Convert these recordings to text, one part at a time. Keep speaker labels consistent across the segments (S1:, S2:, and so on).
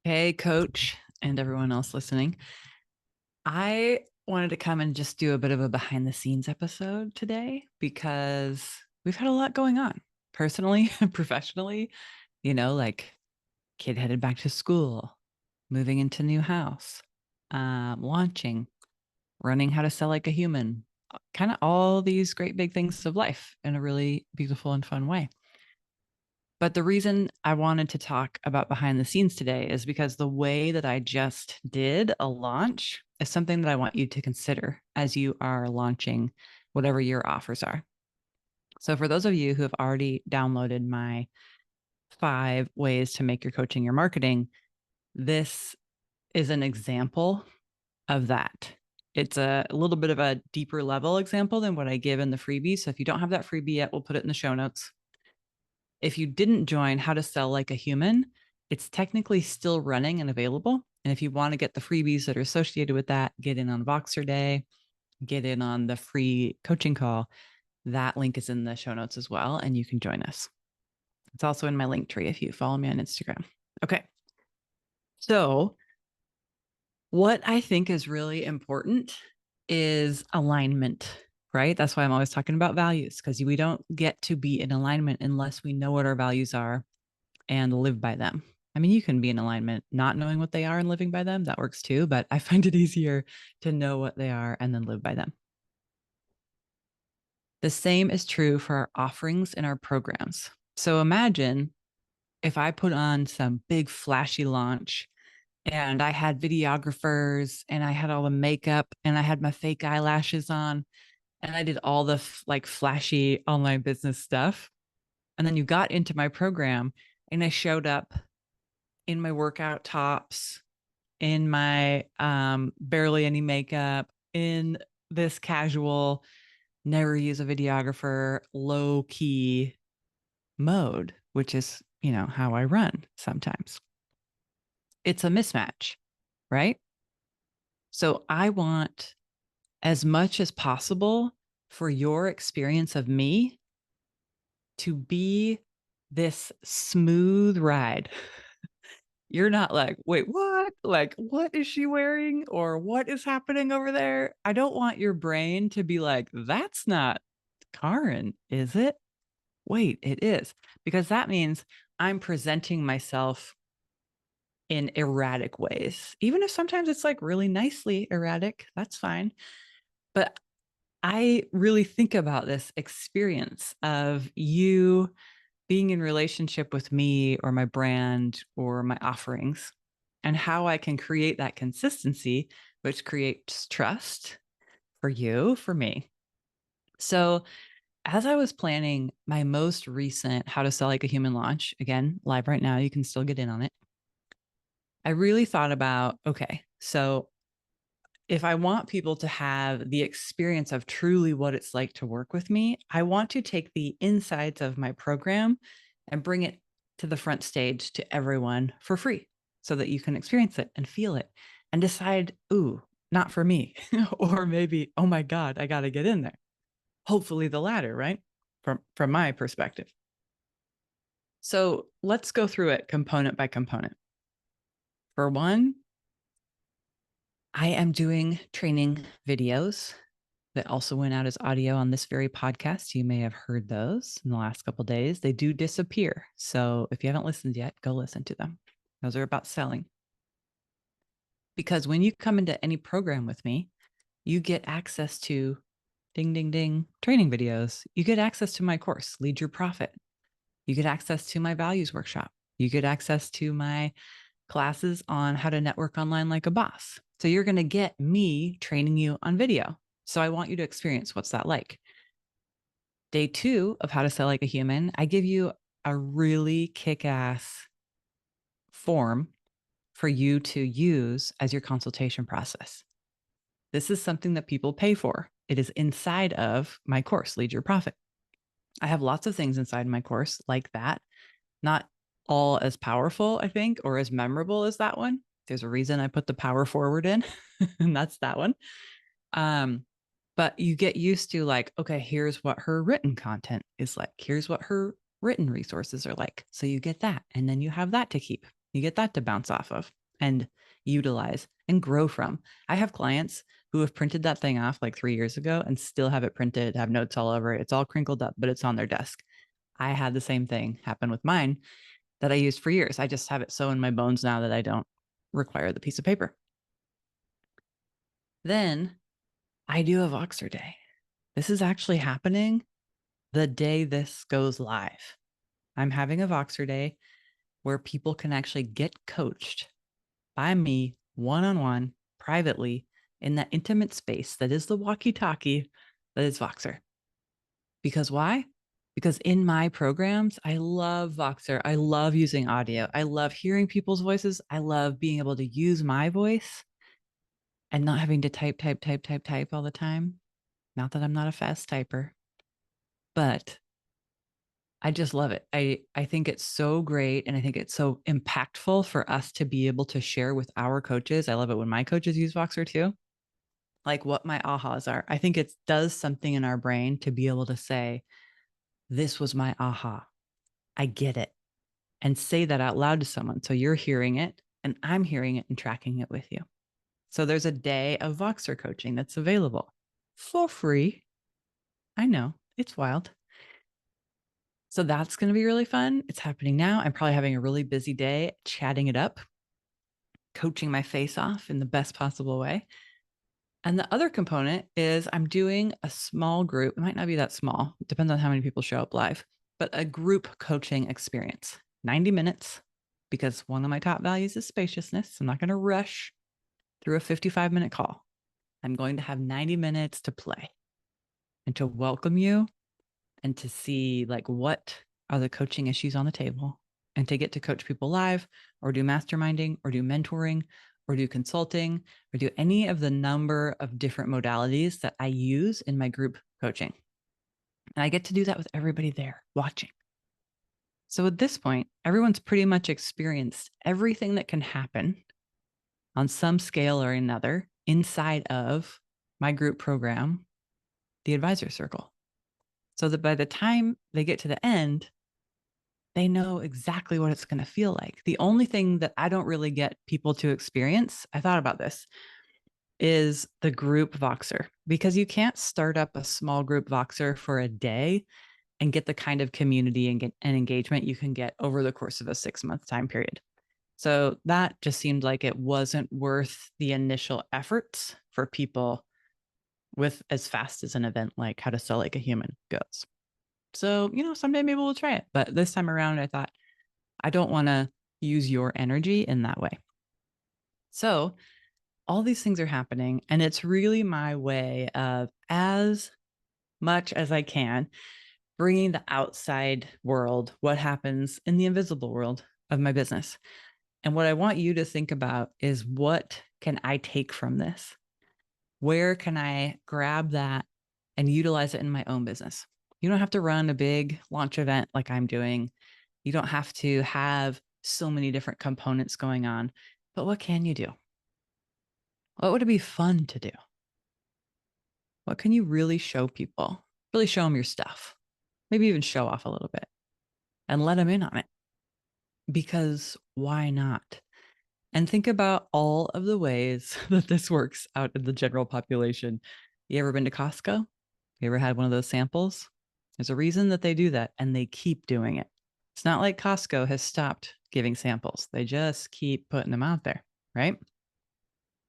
S1: Hey, coach, and everyone else listening. I wanted to come and just do a bit of a behind the scenes episode today because we've had a lot going on personally and professionally, like kid headed back to school, moving into new house, launching, running how to sell like a human, kind of all these great big things of life in a really beautiful and fun way. But the reason I wanted to talk about behind the scenes today is because the way that I just did a launch is something that I want you to consider as you are launching whatever your offers are. So, for those of you who have already downloaded my 5 ways to make your coaching your marketing, this is an example of that. It's a little bit of a deeper level example than what I give in the freebie. So, if you don't have that freebie yet, we'll put it in the show notes. If you didn't join How to Sell Like a Human, it's technically still running and available. And if you want to get the freebies that are associated with that, get in on Voxer Day, get in on the free coaching call, that link is in the show notes as well. And you can join us. It's also in my link tree if you follow me on Instagram. Okay. So, what I think is really important is alignment, right? That's why I'm always talking about values, because we don't get to be in alignment unless we know what our values are and live by them. I mean, you can be in alignment not knowing what they are and living by them. That works too, but I find it easier to know what they are and then live by them. The same is true for our offerings and our programs. So imagine if I put on some big flashy launch and I had videographers and I had all the makeup and I had my fake eyelashes on and I did all the like flashy online business stuff. And then you got into my program and I showed up in my workout tops, in my barely any makeup, in this casual, never use a videographer, low key mode, which is, how I run sometimes. It's a mismatch, right? So I want as much as possible for your experience of me to be this smooth ride. You're not like, wait, what? Like, what is she wearing? Or what is happening over there? I don't want your brain to be like, that's not Caryn, is it? Wait, it is. Because that means I'm presenting myself in erratic ways. Even if sometimes it's like really nicely erratic, that's fine. But I really think about this experience of you being in relationship with me or my brand or my offerings and how I can create that consistency, which creates trust for you, for me. So, as I was planning my most recent How to Sell Like a Human launch, again, live right now, you can still get in on it. I really thought about, okay, so if I want people to have the experience of truly what it's like to work with me, I want to take the insides of my program and bring it to the front stage to everyone for free so that you can experience it and feel it and decide, ooh, not for me. Or maybe, oh my God, I got to get in there. Hopefully the latter, right? From my perspective. So let's go through it component by component. For one, I am doing training videos that also went out as audio on this very podcast. You may have heard those in the last couple of days. They do disappear. So if you haven't listened yet, go listen to them. Those are about selling. Because when you come into any program with me, you get access to ding, ding, ding training videos. You get access to my course, Lead Your Profit. You get access to my values workshop. You get access to my classes on how to network online like a boss. So you're going to get me training you on video. So I want you to experience what's that like. Day 2 of How to Sell Like a Human, I give you a really kick-ass form for you to use as your consultation process. This is something that people pay for. It is inside of my course, Lead Your Profit. I have lots of things inside my course like that. Not all as powerful, I think, or as memorable as that one. There's a reason I put the power forward in, and that's that one. But you get used to like, okay, here's what her written content is like. Here's what her written resources are like. So you get that. And then you have that to keep. You get that to bounce off of and utilize and grow from. I have clients who have printed that thing off like 3 years ago and still have it printed, have notes all over it. It's all crinkled up, but it's on their desk. I had the same thing happen with mine that I used for years. I just have it so in my bones now that I don't require the piece of paper. Then I do a Voxer day. This is actually happening the day this goes live. I'm having a Voxer day where people can actually get coached by me one-on-one, privately, in that intimate space that is the walkie-talkie that is Voxer. Because why? Because in my programs, I love Voxer. I love using audio. I love hearing people's voices. I love being able to use my voice and not having to type all the time. Not that I'm not a fast typer, but I just love it. I think it's so great. And I think it's so impactful for us to be able to share with our coaches. I love it when my coaches use Voxer too, like what my ahas are. I think it does something in our brain to be able to say, this was my aha. I get it. And say that out loud to someone. So you're hearing it and I'm hearing it and tracking it with you. So there's a day of Voxer coaching that's available for free. I know it's wild. So that's going to be really fun. It's happening now. I'm probably having a really busy day chatting it up, coaching my face off in the best possible way. And the other component is I'm doing a small group. It might not be that small. It depends on how many people show up live, but a group coaching experience, 90 minutes, because one of my top values is spaciousness. I'm not going to rush through a 55-minute call. I'm going to have 90 minutes to play and to welcome you and to see like what are the coaching issues on the table and to get to coach people live or do masterminding or do mentoring or do consulting or do any of the number of different modalities that I use in my group coaching. And I get to do that with everybody there watching. So at this point, everyone's pretty much experienced everything that can happen on some scale or another inside of my group program, the Advisor Circle. So that by the time they get to the end, they know exactly what it's going to feel like. The only thing that I don't really get people to experience, I thought about this, is the group Voxer, because you can't start up a small group Voxer for a day and get the kind of community and engagement you can get over the course of a 6-month time period. So that just seemed like it wasn't worth the initial efforts for people with as fast as an event like How to Sell Like a Human goes. So, someday maybe we'll try it. But this time around, I thought, I don't want to use your energy in that way. So all these things are happening. And it's really my way of, as much as I can, bringing the outside world, what happens in the invisible world of my business. And what I want you to think about is, what can I take from this? Where can I grab that and utilize it in my own business? You don't have to run a big launch event like I'm doing. You don't have to have so many different components going on. But what can you do? What would it be fun to do? What can you really show people? Really show them your stuff. Maybe even show off a little bit and let them in on it. Because why not? And think about all of the ways that this works out in the general population. You ever been to Costco? You ever had one of those samples? There's a reason that they do that, and they keep doing it. It's not like Costco has stopped giving samples. They just keep putting them out there, right?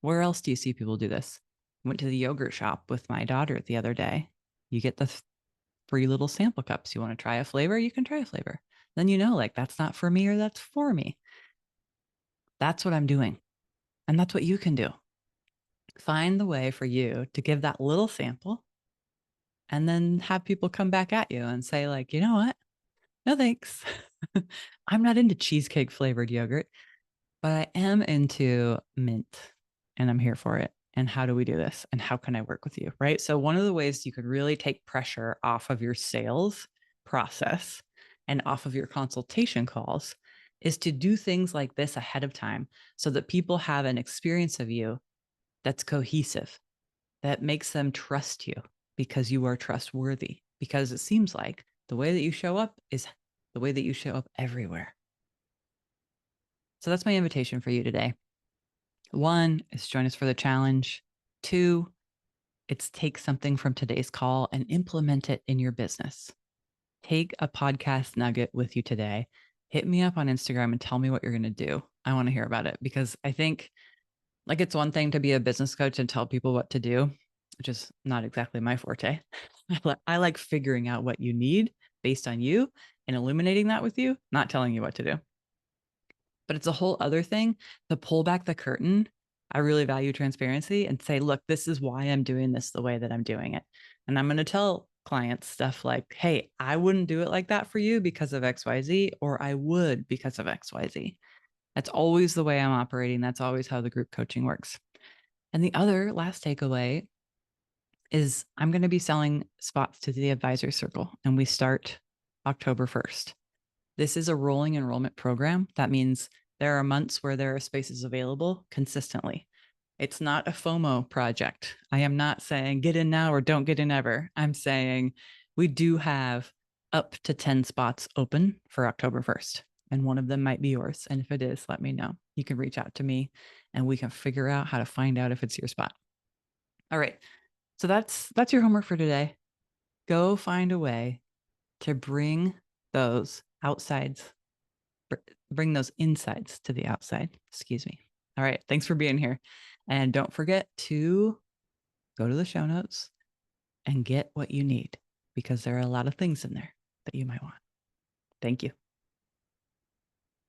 S1: Where else do you see people do this? I went to the yogurt shop with my daughter the other day. You get the free little sample cups. You want to try a flavor? You can try a flavor. Then like, that's not for me or that's for me. That's what I'm doing. And that's what you can do. Find the way for you to give that little sample and then have people come back at you and say, like, you know what? No, thanks. I'm not into cheesecake flavored yogurt, but I am into mint and I'm here for it. And how do we do this? And how can I work with you? Right. So one of the ways you could really take pressure off of your sales process and off of your consultation calls is to do things like this ahead of time so that people have an experience of you that's cohesive, that makes them trust you because you are trustworthy, because it seems like the way that you show up is the way that you show up everywhere. So that's my invitation for you today. 1 is join us for the challenge. 2, it's take something from today's call and implement it in your business. Take a podcast nugget with you today. Hit me up on Instagram and tell me what you're going to do. I want to hear about it because I think like it's one thing to be a business coach and tell people what to do, which is not exactly my forte. I like figuring out what you need based on you and illuminating that with you, not telling you what to do. But it's a whole other thing to pull back the curtain. I really value transparency and say, look, this is why I'm doing this the way that I'm doing it. And I'm going to tell clients stuff like, hey, I wouldn't do it like that for you because of XYZ, or I would because of XYZ. That's always the way I'm operating. That's always how the group coaching works. And the other last takeaway is I'm going to be selling spots to the advisor circle, and we start October 1st. This is a rolling enrollment program. That means there are months where there are spaces available consistently. It's not a FOMO project. I am not saying get in now or don't get in ever. I'm saying we do have up to 10 spots open for October 1st, and one of them might be yours. And if it is, let me know. You can reach out to me and we can figure out how to find out if it's your spot. All right. So that's your homework for today. Go find a way to bring those outsides, bring those insides to the outside. Excuse me. All right. Thanks for being here. And don't forget to go to the show notes and get what you need because there are a lot of things in there that you might want. Thank you.